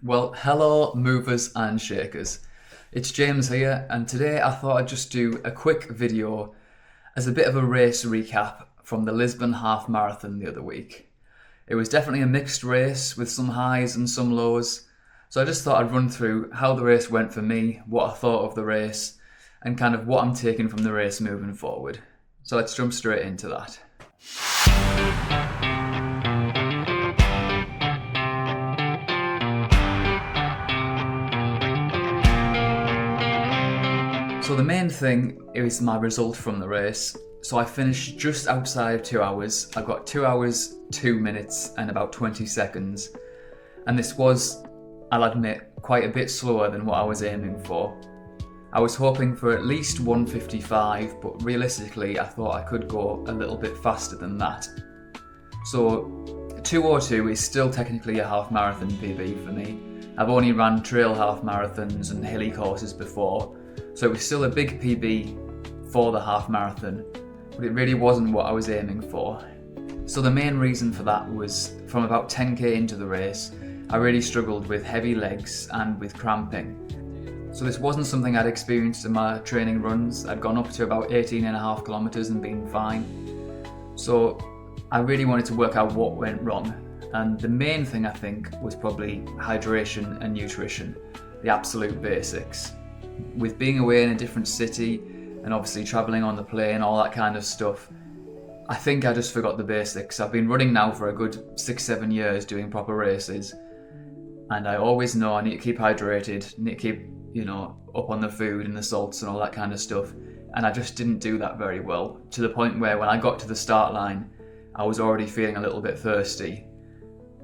Well, hello, movers and shakers. It's James here, and today I thought I'd just do a quick video as a bit of a race recap from the Lisbon Half Marathon the other week. It was definitely a mixed race with some highs and some lows, so I just thought I'd run through how the race went for me, what I thought of the race, and kind of what I'm taking from the race moving forward. So let's jump straight into that. So the main thing is my result from the race. So I finished just outside of 2 hours. I got 2 hours, 2 minutes and about 20 seconds. And this was, I'll admit, quite a bit slower than what I was aiming for. I was hoping for at least 1:55, but realistically I thought I could go a little bit faster than that. So 2:02 is still technically a half marathon PB for me. I've only ran trail half marathons and hilly courses before, so it was still a big PB for the half marathon, but it really wasn't what I was aiming for. So the main reason for that was from about 10k into the race, I really struggled with heavy legs and with cramping. So this wasn't something I'd experienced in my training runs. I'd gone up to about 18.5 kilometers and been fine. So I really wanted to work out what went wrong. And the main thing I think was probably hydration and nutrition, the absolute basics. With being away in a different city and obviously travelling on the plane, all that kind of stuff, I think I just forgot the basics. I've been running now for a good 6-7 years doing proper races, and I always know I need to keep hydrated, need to keep, up on the food and the salts and all that kind of stuff, and I just didn't do that very well, to the point where when I got to the start line, I was already feeling a little bit thirsty.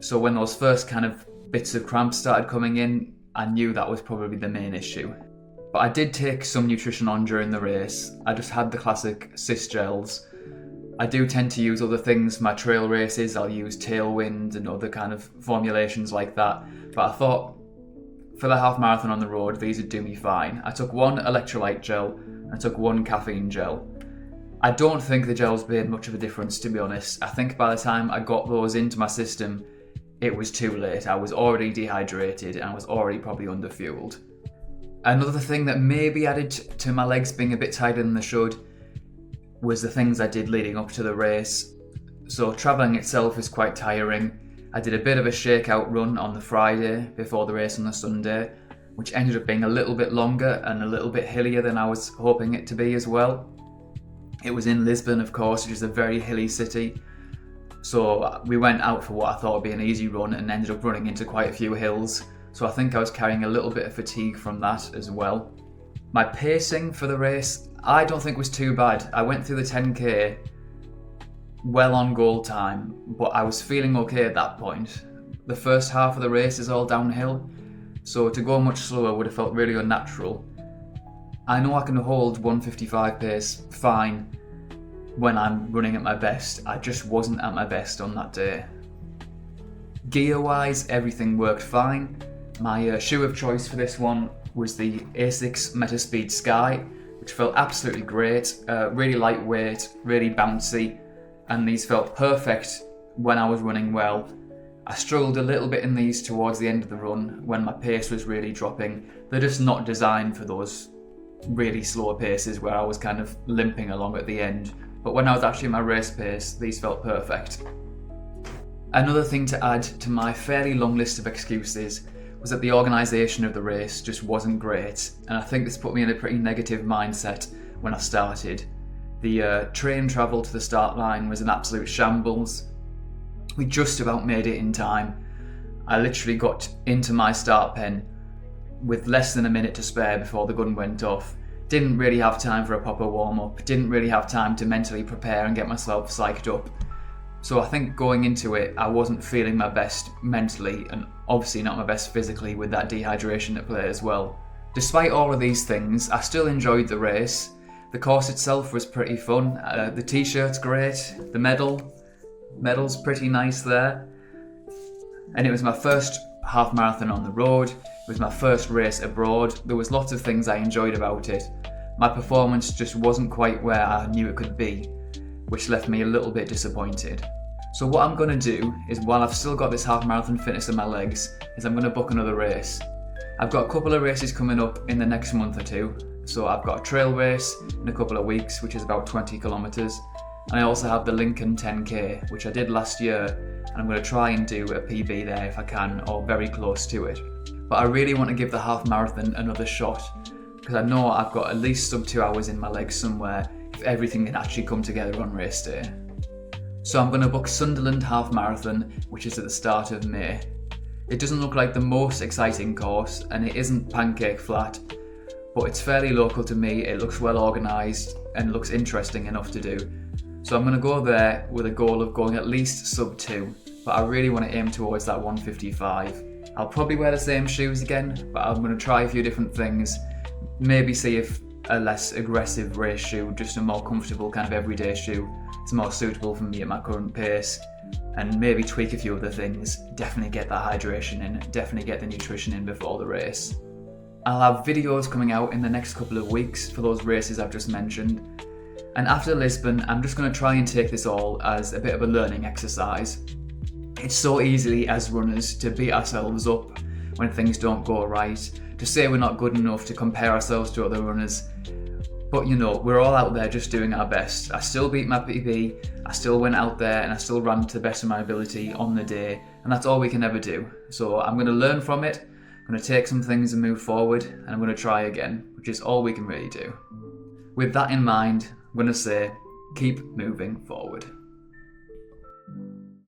So when those first kind of bits of cramps started coming in, I knew that was probably the main issue. But I did take some nutrition on during the race. I just had the classic cyst gels. I do tend to use other things for my trail races. I'll use Tailwind and other kind of formulations like that. But I thought for the half marathon on the road, these would do me fine. I took one electrolyte gel and I took one caffeine gel. I don't think the gels made much of a difference, to be honest. I think by the time I got those into my system, it was too late. I was already dehydrated and I was already probably underfueled. Another thing that maybe added to my legs being a bit tighter than they should was the things I did leading up to the race. So travelling itself is quite tiring. I did a bit of a shakeout run on the Friday before the race on the Sunday, which ended up being a little bit longer and a little bit hillier than I was hoping it to be as well. It was in Lisbon, of course, which is a very hilly city. So we went out for what I thought would be an easy run and ended up running into quite a few hills. So I think I was carrying a little bit of fatigue from that as well. My pacing for the race, I don't think was too bad. I went through the 10k well on goal time, but I was feeling okay at that point. The first half of the race is all downhill, so to go much slower would have felt really unnatural. I know I can hold 1:55 pace fine when I'm running at my best. I just wasn't at my best on that day. Gear-wise, everything worked fine. My shoe of choice for this one was the Asics Metaspeed Sky, which felt absolutely great, really lightweight, really bouncy, and these felt perfect when I was running well. I struggled a little bit in these towards the end of the run when my pace was really dropping. They're just not designed for those really slow paces where I was kind of limping along at the end, but when I was actually at my race pace, these felt perfect. Another thing to add to my fairly long list of excuses was that the organisation of the race just wasn't great, and I think this put me in a pretty negative mindset when I started. The train travel to the start line was an absolute shambles. We just about made it in time. I literally got into my start pen with less than a minute to spare before the gun went off. Didn't really have time for a proper warm-up, didn't really have time to mentally prepare and get myself psyched up. So I think going into it, I wasn't feeling my best mentally and obviously not my best physically with that dehydration at play as well. Despite all of these things, I still enjoyed the race. The course itself was pretty fun. The t-shirt's great. The medal's pretty nice there. And it was my first half marathon on the road. It was my first race abroad. There was lots of things I enjoyed about it. My performance just wasn't quite where I knew it could be, which left me a little bit disappointed. So what I'm going to do is, while I've still got this half marathon fitness in my legs, is I'm going to book another race. I've got a couple of races coming up in the next month or two. So I've got a trail race in a couple of weeks, which is about 20 kilometers. And I also have the Lincoln 10K, which I did last year, and I'm going to try and do a PB there if I can, or very close to it. But I really want to give the half marathon another shot, because I know I've got at least sub 2 hours in my legs somewhere if everything can actually come together on race day. So I'm going to book Sunderland Half Marathon, which is at the start of May. It doesn't look like the most exciting course, and it isn't pancake flat, but it's fairly local to me, it looks well organised and looks interesting enough to do. So I'm going to go there with a goal of going at least sub 2, but I really want to aim towards that 1:55. I'll probably wear the same shoes again, but I'm going to try a few different things. Maybe see if a less aggressive race shoe, just a more comfortable kind of everyday shoe, is more suitable for me at my current pace. And maybe tweak a few other things. Definitely get that hydration in, definitely get the nutrition in before the race. I'll have videos coming out in the next couple of weeks for those races I've just mentioned. And after Lisbon, I'm just going to try and take this all as a bit of a learning exercise. It's so easy as runners to beat ourselves up when things don't go right, to say we're not good enough, to compare ourselves to other runners. But you know, we're all out there just doing our best. I still beat my PB, I still went out there and I still ran to the best of my ability on the day, and that's all we can ever do. So I'm going to learn from it, I'm going to take some things and move forward, and I'm going to try again, which is all we can really do. With that in mind, I'm going to say, keep moving forward.